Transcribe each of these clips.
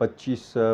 25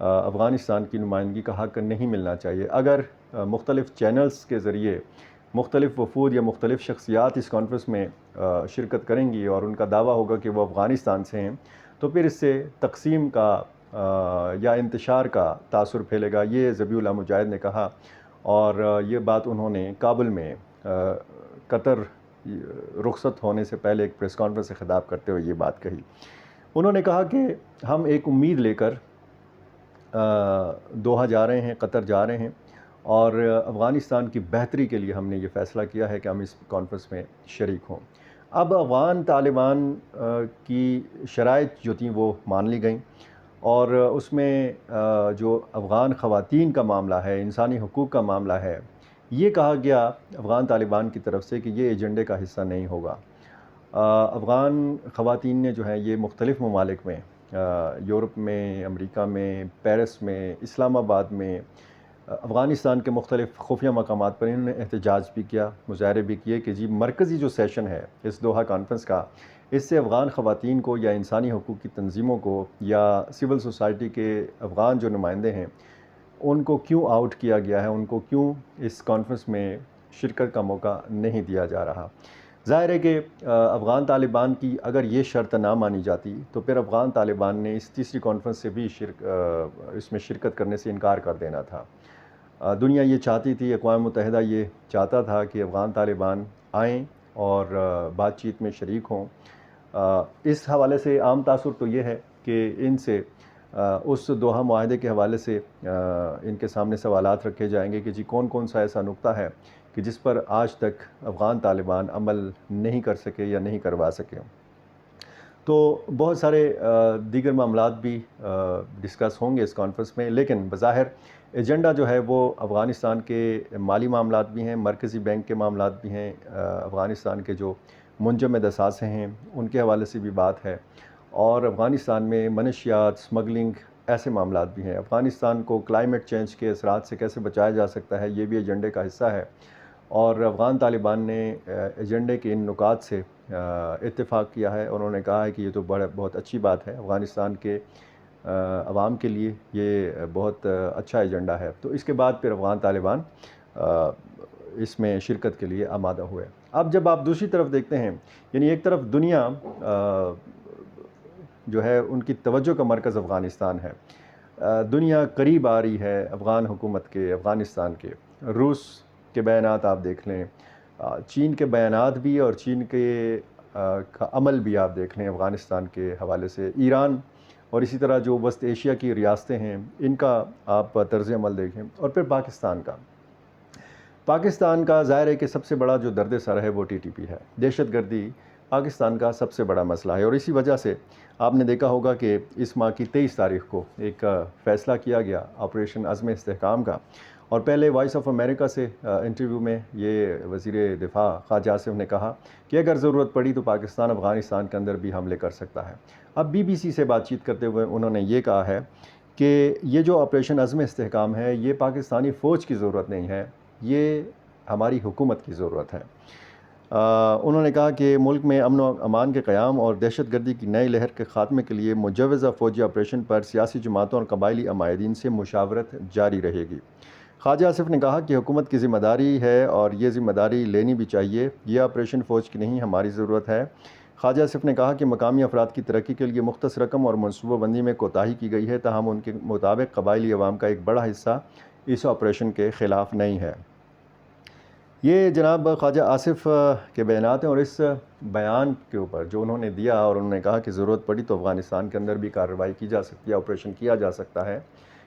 افغانستان کی نمائندگی کا حق نہیں ملنا چاہیے۔ اگر مختلف چینلز کے ذریعے مختلف وفود یا مختلف شخصیات اس کانفرنس میں شرکت کریں گی اور ان کا دعویٰ ہوگا کہ وہ افغانستان سے ہیں، تو پھر اس سے تقسیم کا یا انتشار کا تاثر پھیلے گا، یہ ذبیح اللہ مجاہد نے کہا۔ اور یہ بات انہوں نے کابل میں قطر رخصت ہونے سے پہلے ایک پریس کانفرنس سے خطاب کرتے ہوئے یہ بات کہی۔ انہوں نے کہا کہ ہم ایک امید لے کر دوحہ جا رہے ہیں، قطر جا رہے ہیں، اور افغانستان کی بہتری کے لیے ہم نے یہ فیصلہ کیا ہے کہ ہم اس کانفرنس میں شریک ہوں۔ اب افغان طالبان کی شرائط جو تھیں وہ مان لی گئیں، اور اس میں جو افغان خواتین کا معاملہ ہے، انسانی حقوق کا معاملہ ہے، یہ کہا گیا افغان طالبان کی طرف سے کہ یہ ایجنڈے کا حصہ نہیں ہوگا۔ افغان خواتین نے جو ہے یہ مختلف ممالک میں، یورپ میں، امریکہ میں، پیرس میں، اسلام آباد میں، افغانستان کے مختلف خفیہ مقامات پر انہوں نے احتجاج بھی کیا، مظاہرے بھی کیے کہ جی مرکزی جو سیشن ہے اس دوحہ کانفرنس کا، اس سے افغان خواتین کو یا انسانی حقوق کی تنظیموں کو یا سول سوسائٹی کے افغان جو نمائندے ہیں ان کو کیوں آؤٹ کیا گیا ہے، ان کو کیوں اس کانفرنس میں شرکت کا موقع نہیں دیا جا رہا۔ ظاہر ہے کہ افغان طالبان کی اگر یہ شرط نہ مانی جاتی تو پھر افغان طالبان نے اس تیسری کانفرنس سے بھی اس میں شرکت کرنے سے انکار کر دینا تھا۔ دنیا یہ چاہتی تھی، اقوام متحدہ یہ چاہتا تھا کہ افغان طالبان آئیں اور بات چیت میں شریک ہوں۔ اس حوالے سے عام تاثر تو یہ ہے کہ ان سے اس دوحہ معاہدے کے حوالے سے ان کے سامنے سوالات رکھے جائیں گے کہ جی کون کون سا ایسا نقطہ ہے کہ جس پر آج تک افغان طالبان عمل نہیں کر سکے یا نہیں کروا سکے۔ تو بہت سارے دیگر معاملات بھی ڈسکس ہوں گے اس کانفرنس میں، لیکن بظاہر ایجنڈا جو ہے وہ افغانستان کے مالی معاملات بھی ہیں، مرکزی بینک کے معاملات بھی ہیں، افغانستان کے جو منجمد اثاثے ہیں ان کے حوالے سے بھی بات ہے، اور افغانستان میں منشیات، سمگلنگ، ایسے معاملات بھی ہیں۔ افغانستان کو کلائمیٹ چینج کے اثرات سے کیسے بچایا جا سکتا ہے، یہ بھی ایجنڈے کا حصہ ہے، اور افغان طالبان نے ایجنڈے کے ان نکات سے اتفاق کیا ہے۔ انہوں نے کہا ہے کہ یہ تو بہت اچھی بات ہے، افغانستان کے عوام کے لیے یہ بہت اچھا ایجنڈا ہے۔ تو اس کے بعد پھر افغان طالبان اس میں شرکت کے لیے آمادہ ہوئے۔ اب جب آپ دوسری طرف دیکھتے ہیں، یعنی ایک طرف دنیا جو ہے ان کی توجہ کا مرکز افغانستان ہے، دنیا قریب آ رہی ہے افغان حکومت کے، افغانستان کے، روس کے بیانات آپ دیکھ لیں، چین کے بیانات بھی اور چین کے کا عمل بھی آپ دیکھ لیں افغانستان کے حوالے سے، ایران اور اسی طرح جو وسط ایشیا کی ریاستیں ہیں ان کا آپ طرز عمل دیکھیں، اور پھر پاکستان کا ظاہر ہے کہ سب سے بڑا جو درد سر ہے وہ ٹی ٹی پی ہے۔ دہشت گردی پاکستان کا سب سے بڑا مسئلہ ہے، اور اسی وجہ سے آپ نے دیکھا ہوگا کہ اس ماہ کی 23 تاریخ کو ایک فیصلہ کیا گیا آپریشن عزم استحکام کا، اور پہلے وائس آف امریکہ سے انٹرویو میں یہ وزیر دفاع خواجہ آصف نے کہا کہ اگر ضرورت پڑی تو پاکستان افغانستان کے اندر بھی حملے کر سکتا ہے۔ اب BBC سے بات چیت کرتے ہوئے انہوں نے یہ کہا ہے کہ یہ جو آپریشن عزم استحکام ہے یہ پاکستانی فوج کی ضرورت نہیں ہے، یہ ہماری حکومت کی ضرورت ہے۔ انہوں نے کہا کہ ملک میں امن و امان کے قیام اور دہشت گردی کی نئی لہر کے خاتمے کے لیے مجوزہ فوجی آپریشن پر سیاسی جماعتوں اور قبائلی عمائدین سے مشاورت جاری رہے گی۔ خواجہ آصف نے کہا کہ حکومت کی ذمہ داری ہے اور یہ ذمہ داری لینی بھی چاہیے، یہ آپریشن فوج کی نہیں ہماری ضرورت ہے۔ خواجہ آصف نے کہا کہ مقامی افراد کی ترقی کے لیے مختص رقم اور منصوبہ بندی میں کوتاہی کی گئی ہے، تاہم ان کے مطابق قبائلی عوام کا ایک بڑا حصہ اس آپریشن کے خلاف نہیں ہے۔ یہ جناب خواجہ آصف کے بیانات ہیں، اور اس بیان کے اوپر جو انہوں نے دیا اور انہوں نے کہا کہ ضرورت پڑی تو افغانستان کے اندر بھی کارروائی کی جا سکتی ہے، آپریشن کیا جا سکتا ہے،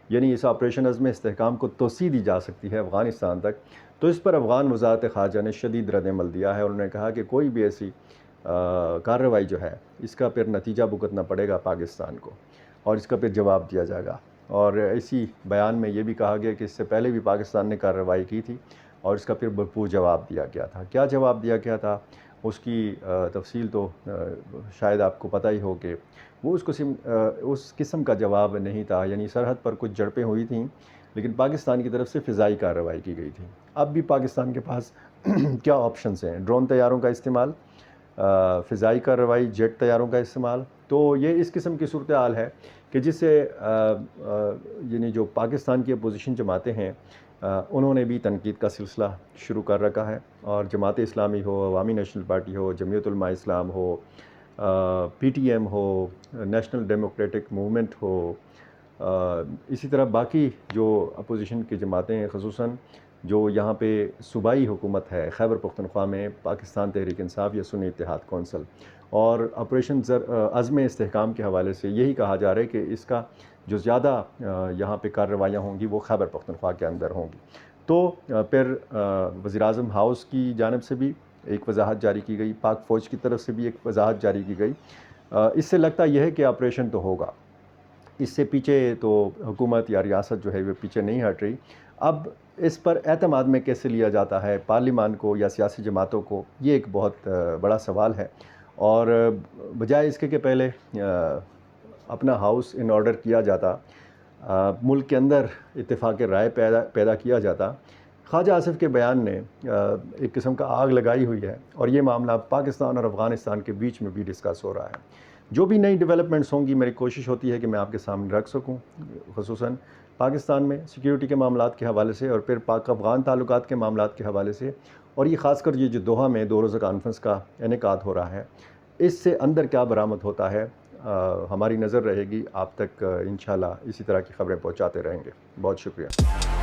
یعنی اس آپریشن عزم استحکام کو توسیع دی جا سکتی ہے افغانستان تک، تو اس پر افغان وزارت خارجہ نے شدید رد عمل دیا ہے۔ انہوں نے کہا کہ کوئی بھی ایسی کارروائی جو ہے اس کا پھر نتیجہ بھگتنا پڑے گا پاکستان کو، اور اس کا پھر جواب دیا جائے گا۔ اور اسی بیان میں یہ بھی کہا گیا کہ اس سے پہلے بھی پاکستان نے کارروائی کی تھی اور اس کا پھر بھرپور جواب دیا گیا تھا۔ کیا جواب دیا گیا تھا اس کی تفصیل تو شاید آپ کو پتہ ہی ہو کہ وہ اس قسم کا جواب نہیں تھا، یعنی سرحد پر کچھ جھڑپیں ہوئی تھیں لیکن پاکستان کی طرف سے فضائی کارروائی کی گئی تھی۔ اب بھی پاکستان کے پاس کیا آپشنز ہیں؟ ڈرون طیاروں کا استعمال، فضائی کارروائی، جیٹ طیاروں کا استعمال. تو یہ اس قسم کی صورتحال ہے کہ جس سے یعنی جو پاکستان کی اپوزیشن جماعتیں ہیں انہوں نے بھی تنقید کا سلسلہ شروع کر رکھا ہے. اور جماعت اسلامی ہو، عوامی نیشنل پارٹی ہو، جمعیت علماء اسلام ہو، پی ٹی ایم ہو، نیشنل ڈیموکریٹک موومنٹ ہو، اسی طرح باقی جو اپوزیشن کی جماعتیں ہیں، خصوصاً جو یہاں پہ صوبائی حکومت ہے خیبر پختونخوا میں، پاکستان تحریک انصاف یا سنی اتحاد کونسل، اور آپریشن عزم استحکام کے حوالے سے یہی کہا جا رہا ہے کہ اس کا جو زیادہ یہاں پہ کارروائیاں ہوں گی وہ خیبر پختونخوا کے اندر ہوں گی. تو پھر وزیر اعظم ہاؤس کی جانب سے بھی ایک وضاحت جاری کی گئی، پاک فوج کی طرف سے بھی ایک وضاحت جاری کی گئی. اس سے لگتا یہ ہے کہ آپریشن تو ہوگا، اس سے پیچھے تو حکومت یا ریاست جو ہے وہ پیچھے نہیں ہٹ رہی. اب اس پر اعتماد میں کیسے لیا جاتا ہے پارلیمان کو یا سیاسی جماعتوں کو، یہ ایک بہت بڑا سوال ہے. اور بجائے اس کے کہ پہلے اپنا ہاؤس ان آرڈر کیا جاتا، ملک کے اندر اتفاق رائے پیدا کیا جاتا، خواجہ آصف کے بیان نے ایک قسم کا آگ لگائی ہوئی ہے، اور یہ معاملہ پاکستان اور افغانستان کے بیچ میں بھی ڈسکس ہو رہا ہے. جو بھی نئی ڈیولپمنٹس ہوں گی میری کوشش ہوتی ہے کہ میں آپ کے سامنے رکھ سکوں، خصوصاً پاکستان میں سیکیورٹی کے معاملات کے حوالے سے اور پھر پاک افغان تعلقات کے معاملات کے حوالے سے، اور یہ خاص کر یہ جو دوحہ میں 2 روزہ کانفرنس کا انعقاد ہو رہا ہے، اس سے اندر کیا برآمد ہوتا ہے ہماری نظر رہے گی. آپ تک انشاءاللہ اسی طرح کی خبریں پہنچاتے رہیں گے. بہت شکریہ.